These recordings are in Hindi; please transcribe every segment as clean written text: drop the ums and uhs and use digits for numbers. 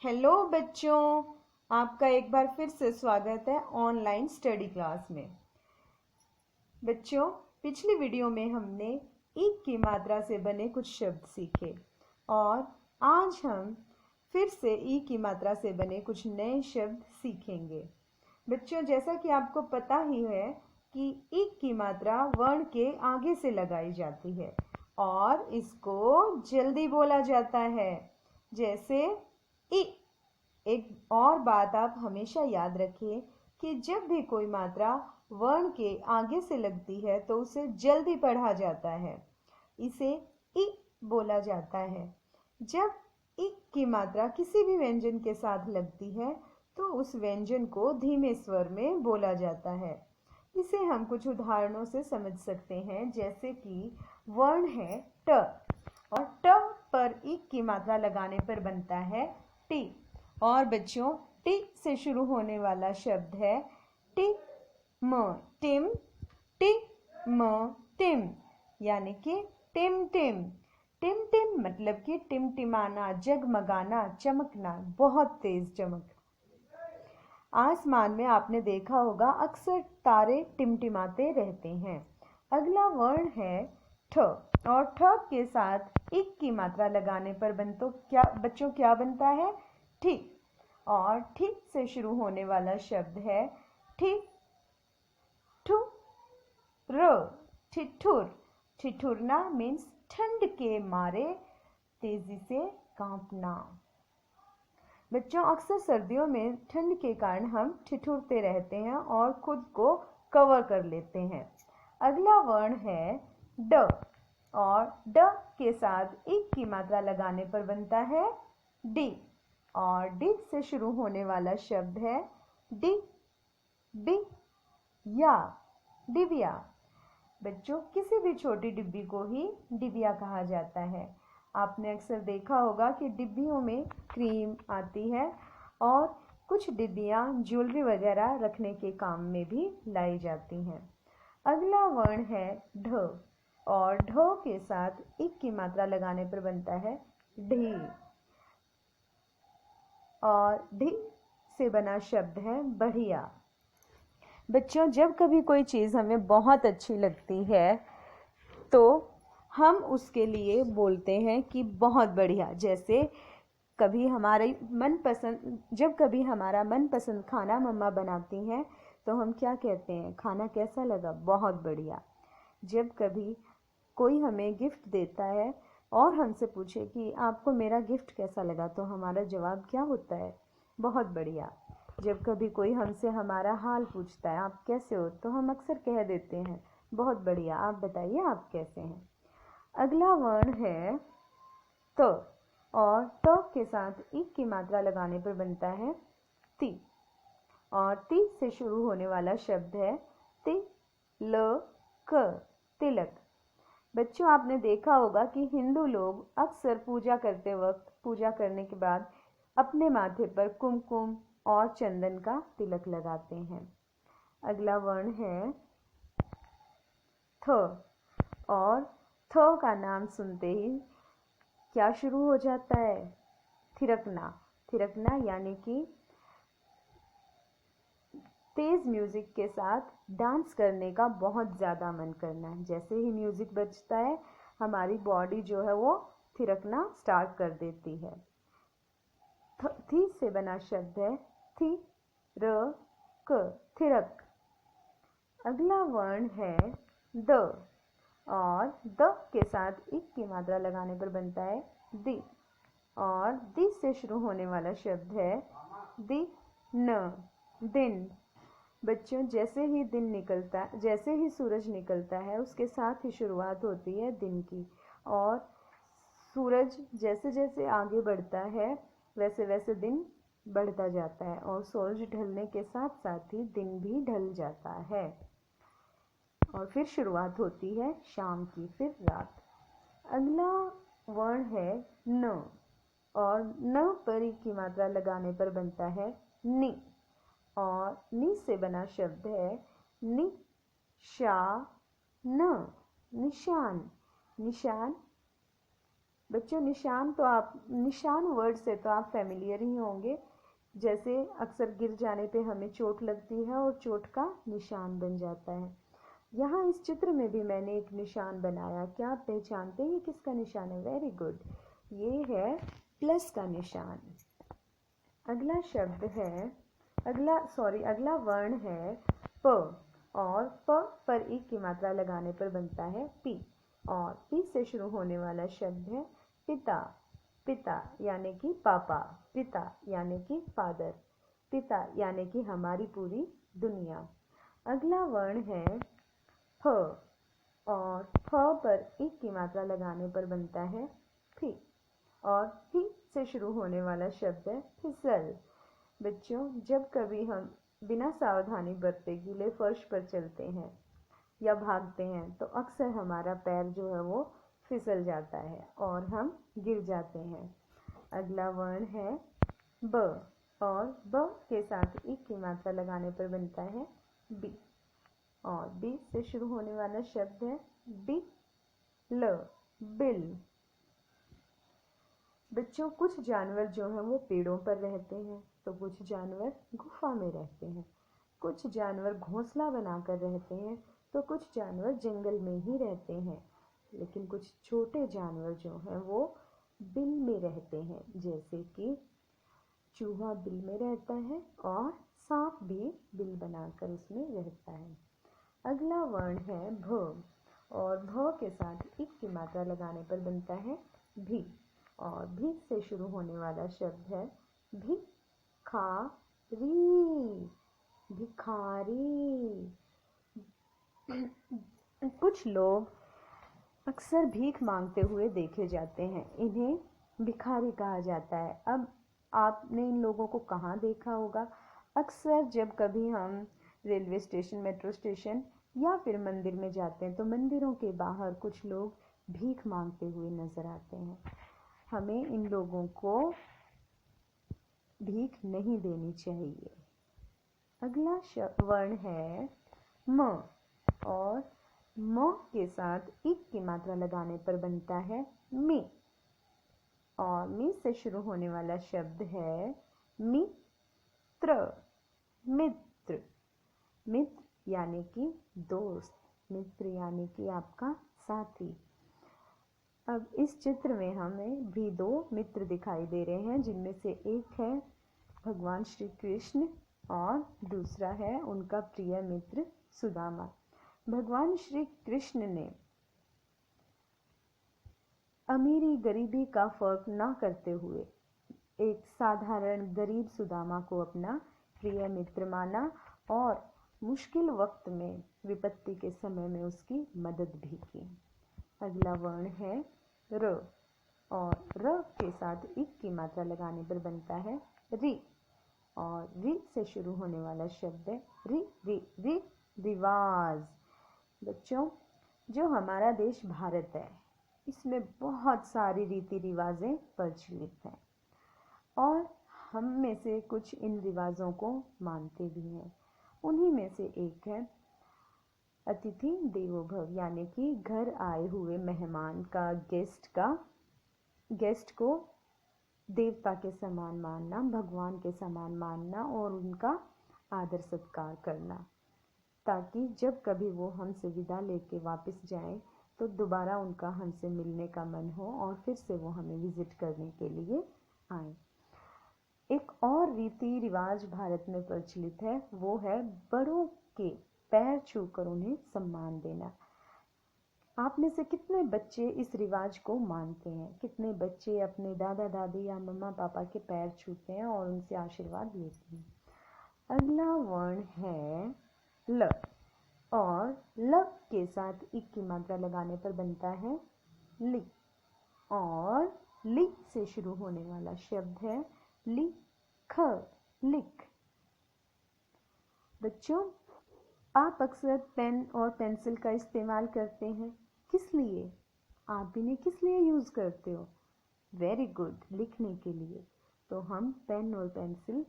हेलो बच्चों, आपका एक बार फिर से स्वागत है ऑनलाइन स्टडी क्लास में। बच्चों, पिछली वीडियो में हमने ईक की मात्रा से बने कुछ शब्द सीखे और आज हम फिर से ई की मात्रा से बने कुछ नए शब्द सीखेंगे। बच्चों, जैसा कि आपको पता ही है कि ईक की मात्रा वर्ण के आगे से लगाई जाती है और इसको जल्दी बोला जाता है, जैसे ई। एक और बात आप हमेशा याद रखें कि जब भी कोई मात्रा वर्ण के आगे से लगती है तो उसे जल्दी पढ़ा जाता है, इसे इ बोला जाता है। जब इ की मात्रा किसी भी व्यंजन के साथ लगती है तो उस व्यंजन को धीमे स्वर में बोला जाता है। इसे हम कुछ उदाहरणों से समझ सकते हैं, जैसे कि वर्ण है ट और ट पर इ की मात्रा लगाने पर बनता है टी। और बच्चों, टी से शुरू होने वाला शब्द है टी म टिम, टी म टिम, यानी कि टिम टिम। टिम टिम मतलब कि टिमटिमाना, जगमगाना, चमकना, बहुत तेज चमक। आसमान में आपने देखा होगा अक्सर तारे टिमटिमाते रहते हैं। अगला वर्ण है ठ और ठ के साथ इक की मात्रा लगाने पर क्या बनता है? ठीक। और ठीक से शुरू होने वाला शब्द है ठीक ठु र, ठिठुर। ठिठुरना मीन्स ठंड के मारे तेजी से कांपना। बच्चों, अक्सर सर्दियों में ठंड के कारण हम ठिठुरते रहते हैं और खुद को कवर कर लेते हैं। अगला वर्ण है ड और ड के साथ इक की मात्रा लगाने पर बनता है डी और डी से शुरू होने वाला शब्द है डी डी या डिबिया। बच्चों, किसी भी छोटी डिब्बी को ही डिबिया कहा जाता है। आपने अक्सर देखा होगा कि डिब्बियों में क्रीम आती है और कुछ डिब्बियां ज्वेलरी वगैरह रखने के काम में भी लाई जाती हैं। अगला वर्ण है ढ और ढ के साथ इक की मात्रा लगाने पर बनता है ढी और ढी से बना शब्द है बढ़िया। बच्चों, जब कभी कोई चीज़ हमें बहुत अच्छी लगती है तो हम उसके लिए बोलते हैं कि बहुत बढ़िया। जैसे जब कभी हमारा मनपसंद खाना मम्मा बनाती हैं तो हम क्या कहते हैं? खाना कैसा लगा? बहुत बढ़िया। जब कभी कोई हमें गिफ्ट देता है और हमसे पूछे कि आपको मेरा गिफ्ट कैसा लगा, तो हमारा जवाब क्या होता है? बहुत बढ़िया। जब कभी कोई हमसे हमारा हाल पूछता है, आप कैसे हो, तो हम अक्सर कह देते हैं बहुत बढ़िया, आप बताइए आप कैसे हैं। अगला वर्ण है त और त के साथ इक की मात्रा लगाने पर बनता है ती और ती से शुरू होने वाला शब्द है ति ल क, तिलक। बच्चों, आपने देखा होगा कि हिंदू लोग अक्सर पूजा करने के बाद अपने माथे पर कुमकुम और चंदन का तिलक लगाते हैं। अगला वर्ण है थ और थ का नाम सुनते ही क्या शुरू हो जाता है? थिरकना। थिरकना यानी कि तेज म्यूजिक के साथ डांस करने का बहुत ज़्यादा मन करना। जैसे ही म्यूजिक बजता है हमारी बॉडी जो है वो थिरकना स्टार्ट कर देती है। थी से बना शब्द है थी र क, थिरक। अगला वर्ण है द और द के साथ इक की मात्रा लगाने पर बनता है दी और दी से शुरू होने वाला शब्द है दी न, दिन। बच्चों, जैसे ही सूरज निकलता है उसके साथ ही शुरुआत होती है दिन की और सूरज जैसे जैसे आगे बढ़ता है वैसे वैसे दिन बढ़ता जाता है और सूरज ढलने के साथ साथ ही दिन भी ढल जाता है और फिर शुरुआत होती है शाम की, फिर रात। अगला वर्ण है न और न पर ई की मात्रा लगाने पर बनता है नि और नि से बना शब्द है नि शा न, निशान। निशान बच्चों निशान वर्ड से तो आप फेमिलियर ही होंगे। जैसे अक्सर गिर जाने पे हमें चोट लगती है और चोट का निशान बन जाता है। यहाँ इस चित्र में भी मैंने एक निशान बनाया। क्या आप पहचानते हैं किसका निशान है? वेरी गुड, ये है प्लस का निशान। अगला शब्द है अगला वर्ण है प, और प पर ई की मात्रा लगाने पर बनता है पी, और पी से शुरू होने वाला शब्द है पिता। पिता यानी कि पापा, पिता यानी कि फादर, पिता यानी कि हमारी पूरी दुनिया। अगला वर्ण है फ, और फ पर ई की मात्रा लगाने पर बनता है फी, और फी से शुरू होने वाला शब्द है फिसल। बच्चों, जब कभी हम बिना सावधानी बरते गीले फर्श पर चलते हैं या भागते हैं तो अक्सर हमारा पैर जो है वो फिसल जाता है और हम गिर जाते हैं। अगला वर्ण है ब, और ब के साथ ई की मात्रा लगाने पर बनता है बी, और बी से शुरू होने वाला शब्द है बिल, बिल। बच्चों, कुछ जानवर जो हैं वो पेड़ों पर रहते हैं तो कुछ जानवर गुफा में रहते हैं, कुछ जानवर घोंसला बनाकर रहते हैं तो कुछ जानवर जंगल में ही रहते हैं। लेकिन कुछ छोटे जानवर जो हैं वो बिल में रहते हैं, जैसे कि चूहा बिल में रहता है और सांप भी बिल बनाकर उसमें रहता है। अगला वर्ण है भ, और भ के साथ इक की मात्रा लगाने पर बनता है भी, और भी से शुरू होने वाला शब्द है भिखारी, भिखारी। कुछ लोग अक्सर भीख मांगते हुए देखे जाते हैं, इन्हें भिखारी कहा जाता है। अब आपने इन लोगों को कहाँ देखा होगा? अक्सर जब कभी हम रेलवे स्टेशन, मेट्रो स्टेशन या फिर मंदिर में जाते हैं तो मंदिरों के बाहर कुछ लोग भीख मांगते हुए नजर आते हैं। हमें इन लोगों को भीख नहीं देनी चाहिए। अगला वर्ण है म, और म के साथ इक की मात्रा लगाने पर बनता है मी, और मी से शुरू होने वाला शब्द है मित्र, मित्र। मित्र यानी कि दोस्त, मित्र यानी कि आपका साथी। अब इस चित्र में हमें भी दो मित्र दिखाई दे रहे हैं, जिनमें से एक है भगवान श्री कृष्ण और दूसरा है उनका प्रिय मित्र सुदामा। भगवान श्री कृष्ण ने अमीरी गरीबी का फर्क ना करते हुए एक साधारण गरीब सुदामा को अपना प्रिय मित्र माना और मुश्किल वक्त में, विपत्ति के समय में उसकी मदद भी की। अगला वर्ण है र, और र के साथ इक की मात्रा लगाने पर बनता है री, और री से शुरू होने वाला शब्द है री, री, री, रिवाज। बच्चों, जो हमारा देश भारत है, इसमें बहुत सारी रीति रिवाजें प्रचलित हैं और हम में से कुछ इन रिवाजों को मानते भी हैं। उन्हीं में से एक है अतिथि देवो भव, यानी कि घर आए हुए मेहमान का गेस्ट को देवता के समान मानना, भगवान के समान मानना और उनका आदर सत्कार करना, ताकि जब कभी वो हमसे विदा लेके वापस जाएं तो दोबारा उनका हमसे मिलने का मन हो और फिर से वो हमें विजिट करने के लिए आए। एक और रीति रिवाज भारत में प्रचलित है, वो है बड़ों के पैर छूकर उन्हें सम्मान देना। आप में से कितने बच्चे इस रिवाज को मानते हैं? कितने बच्चे अपने दादा दादी या मम्मा पापा के पैर छूते हैं और उनसे आशीर्वाद लेते हैं? अगला वर्ण है ल, और ल के साथ इक की मात्रा लगाने पर बनता है लि, और लि से शुरू होने वाला शब्द है लिख, लिख। बच्चों, आप अक्सर पेन और पेंसिल का इस्तेमाल करते हैं, किस लिए? आप इन्हें किस लिए यूज़ करते हो? वेरी गुड, लिखने के लिए। तो हम पेन और पेंसिल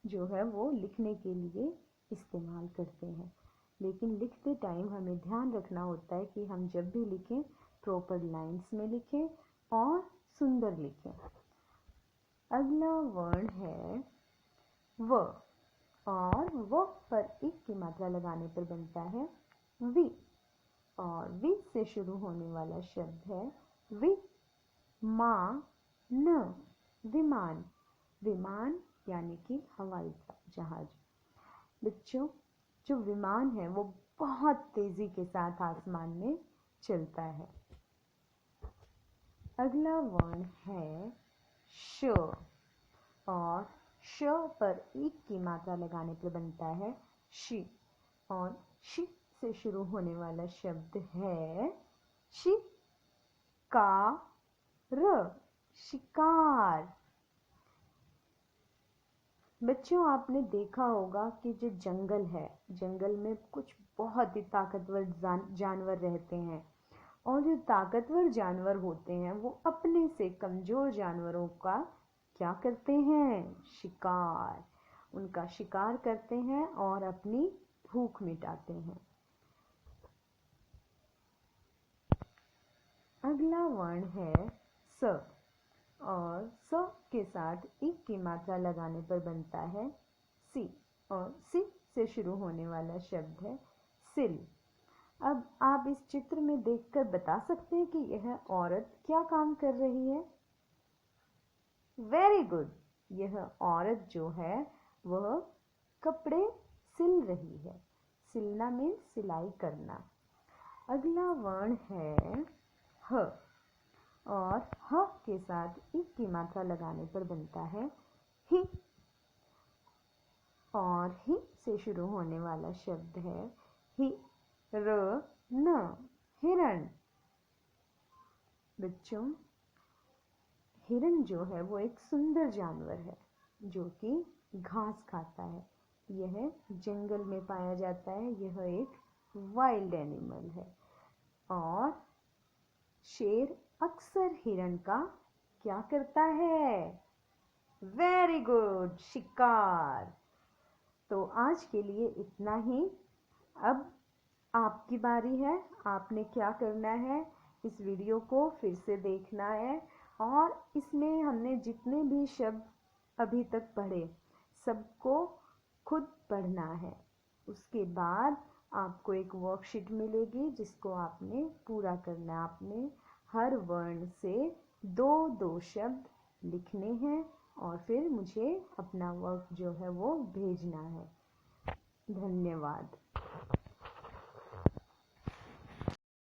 जो है वो लिखने के लिए इस्तेमाल करते हैं, लेकिन लिखते टाइम हमें ध्यान रखना होता है कि हम जब भी लिखें प्रॉपर लाइंस में लिखें और सुंदर लिखें। अगला वर्ण है व, और व पर एक की मात्रा लगाने पर बनता है वि, और वि से शुरू होने वाला शब्द है वि मा न, विमान। विमान यानी कि हवाई जहाज। बच्चों, जो विमान है वो बहुत तेजी के साथ आसमान में चलता है। अगला वर्ण है श, और श पर एक की मात्रा लगाने पर बनता है शी, और शी से शुरू होने वाला शब्द है शि का र, शिकार। बच्चों, आपने देखा होगा कि जो जंगल है, जंगल में कुछ बहुत ही ताकतवर जानवर रहते हैं, और जो ताकतवर जानवर होते हैं वो अपने से कमजोर जानवरों का क्या करते हैं? शिकार। उनका शिकार करते हैं और अपनी भूख मिटाते हैं। अगला वर्ण है स, और स के साथ एक की मात्रा लगाने पर बनता है सी, और सी से शुरू होने वाला शब्द है सिल। अब आप इस चित्र में देखकर बता सकते हैं कि यह औरत क्या काम कर रही है? वेरी गुड, यह औरत जो है वह कपड़े सिल रही है। सिलना मीन्स सिलाई करना। अगला वर्ण है ह, और ह के साथ एक की मात्रा लगाने पर बनता है ही, और ही से शुरू होने वाला शब्द है ही र न, हिरण। बच्चों, हिरण जो है वो एक सुंदर जानवर है जो कि घास खाता है। यह जंगल में पाया जाता है। यह एक वाइल्ड एनिमल है, और शेर अक्सर हिरण का क्या करता है? वेरी गुड, शिकार। तो आज के लिए इतना ही। अब आपकी बारी है। आपने क्या करना है? इस वीडियो को फिर से देखना है, और इसमें हमने जितने भी शब्द अभी तक पढ़े सबको खुद पढ़ना है। उसके बाद आपको एक वर्कशीट मिलेगी जिसको आपने पूरा करना है। आपने हर वर्ण से दो दो शब्द लिखने हैं और फिर मुझे अपना वर्क जो है वो भेजना है। धन्यवाद।